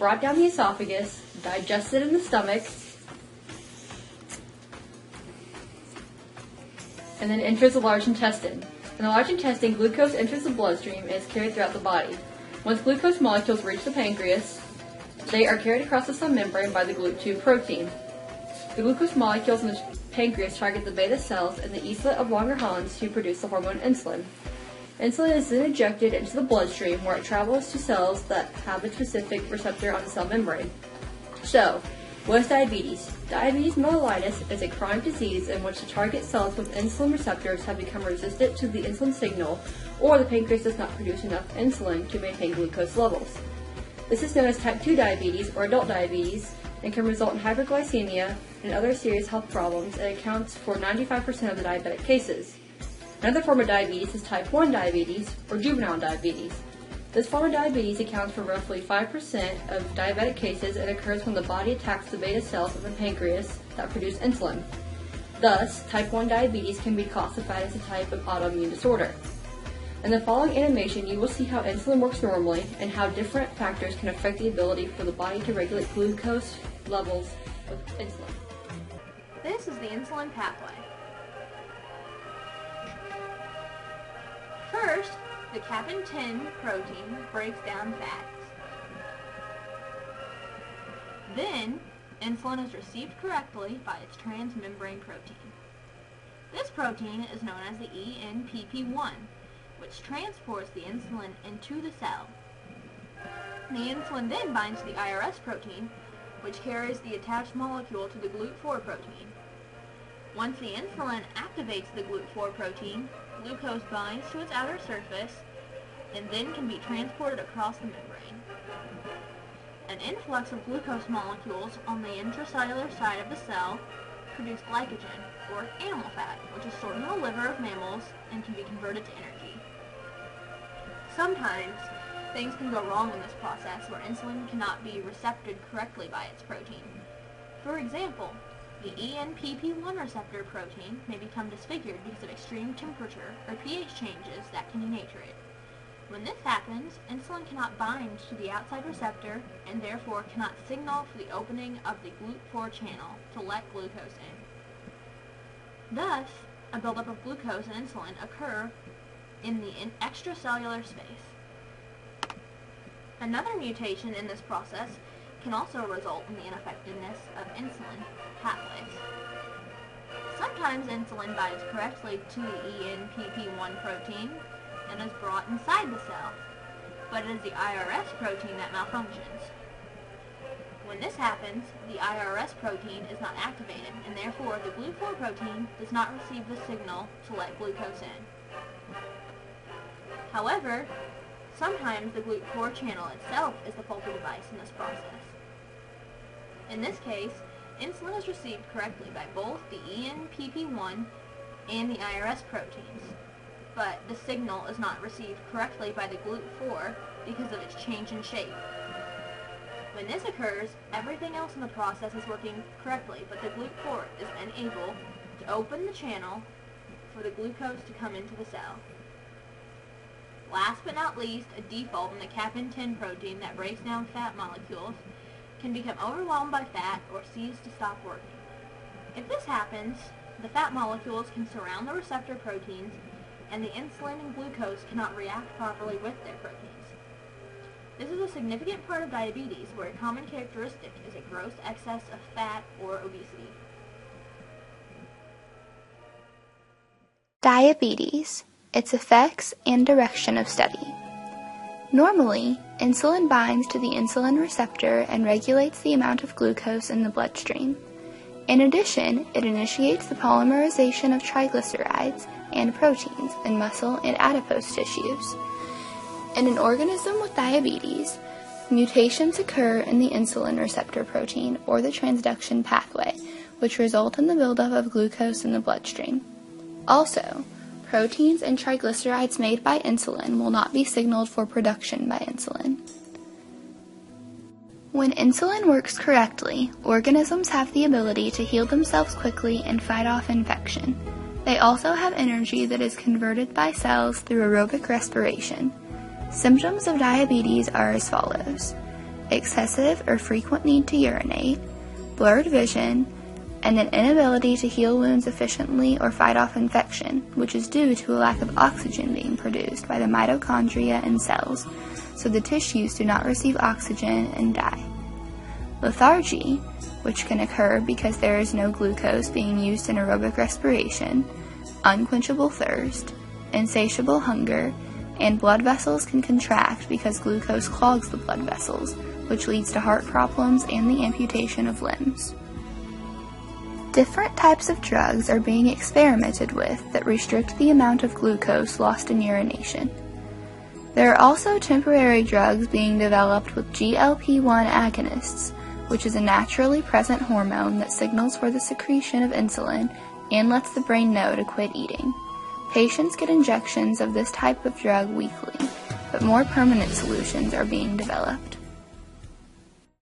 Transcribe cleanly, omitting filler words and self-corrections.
brought down the esophagus, digested in the stomach, and then enters the large intestine. In the large intestine, glucose enters the bloodstream and is carried throughout the body. Once glucose molecules reach the pancreas, they are carried across the cell membrane by the GLUT2 protein. The glucose molecules in the pancreas target the beta cells and the islet of Langerhans to produce the hormone insulin. Insulin is then injected into the bloodstream where it travels to cells that have a specific receptor on the cell membrane. So, what is diabetes? Diabetes mellitus is a chronic disease in which the target cells with insulin receptors have become resistant to the insulin signal, or the pancreas does not produce enough insulin to maintain glucose levels. This is known as type 2 diabetes or adult diabetes and can result in hyperglycemia and other serious health problems and accounts for 95% of the diabetic cases. Another form of diabetes is type 1 diabetes or juvenile diabetes. This form of diabetes accounts for roughly 5% of diabetic cases and occurs when the body attacks the beta cells of the pancreas that produce insulin. Thus, type 1 diabetes can be classified as a type of autoimmune disorder. In the following animation, you will see how insulin works normally and how different factors can affect the ability for the body to regulate glucose levels with insulin. This is the insulin pathway. First, the capin 10 protein breaks down fats. Then, insulin is received correctly by its transmembrane protein. This protein is known as the ENPP1, which transports the insulin into the cell. The insulin then binds to the IRS protein, which carries the attached molecule to the GLUT4 protein. Once the insulin activates the GLUT4 protein, glucose binds to its outer surface and then can be transported across the membrane. An influx of glucose molecules on the intracellular side of the cell produce glycogen, or animal fat, which is stored in the liver of mammals and can be converted to energy. Sometimes, things can go wrong in this process where insulin cannot be recepted correctly by its protein. For example, the ENPP1 receptor protein may become disfigured because of extreme temperature or pH changes that can denature it. When this happens, insulin cannot bind to the outside receptor and therefore cannot signal for the opening of the GLUT4 channel to let glucose in. Thus, a buildup of glucose and insulin occur in the extracellular space. Another mutation in this process can also result in the ineffectiveness of insulin pathways. Sometimes insulin binds correctly to the ENPP1 protein and is brought inside the cell, but it is the IRS protein that malfunctions. When this happens, the IRS protein is not activated, and therefore the GLUT4 protein does not receive the signal to let glucose in. However, sometimes the GLUT4 channel itself is the faulty device in this process. In this case, insulin is received correctly by both the ENPP1 and the IRS proteins, but the signal is not received correctly by the GLUT4 because of its change in shape. When this occurs, everything else in the process is working correctly, but the GLUT4 is unable to open the channel for the glucose to come into the cell. Last but not least, a default in the capin 10 protein that breaks down fat molecules can become overwhelmed by fat or cease to stop working. If this happens, the fat molecules can surround the receptor proteins and the insulin and glucose cannot react properly with their proteins. This is a significant part of diabetes where a common characteristic is a gross excess of fat or obesity. Diabetes, its effects and direction of study. Normally, insulin binds to the insulin receptor and regulates the amount of glucose in the bloodstream. In addition, it initiates the polymerization of triglycerides and proteins in muscle and adipose tissues. In an organism with diabetes, mutations occur in the insulin receptor protein or the transduction pathway, which result in the buildup of glucose in the bloodstream. Also, proteins and triglycerides made by insulin will not be signaled for production by insulin. When insulin works correctly, organisms have the ability to heal themselves quickly and fight off infection. They also have energy that is converted by cells through aerobic respiration. Symptoms of diabetes are as follows: excessive or frequent need to urinate, blurred vision, and an inability to heal wounds efficiently or fight off infection, which is due to a lack of oxygen being produced by the mitochondria and cells, so the tissues do not receive oxygen and die. Lethargy, which can occur because there is no glucose being used in aerobic respiration, unquenchable thirst, insatiable hunger, and blood vessels can contract because glucose clogs the blood vessels, which leads to heart problems and the amputation of limbs. Different types of drugs are being experimented with that restrict the amount of glucose lost in urination. There are also temporary drugs being developed with GLP-1 agonists, which is a naturally present hormone that signals for the secretion of insulin and lets the brain know to quit eating. Patients get injections of this type of drug weekly, but more permanent solutions are being developed.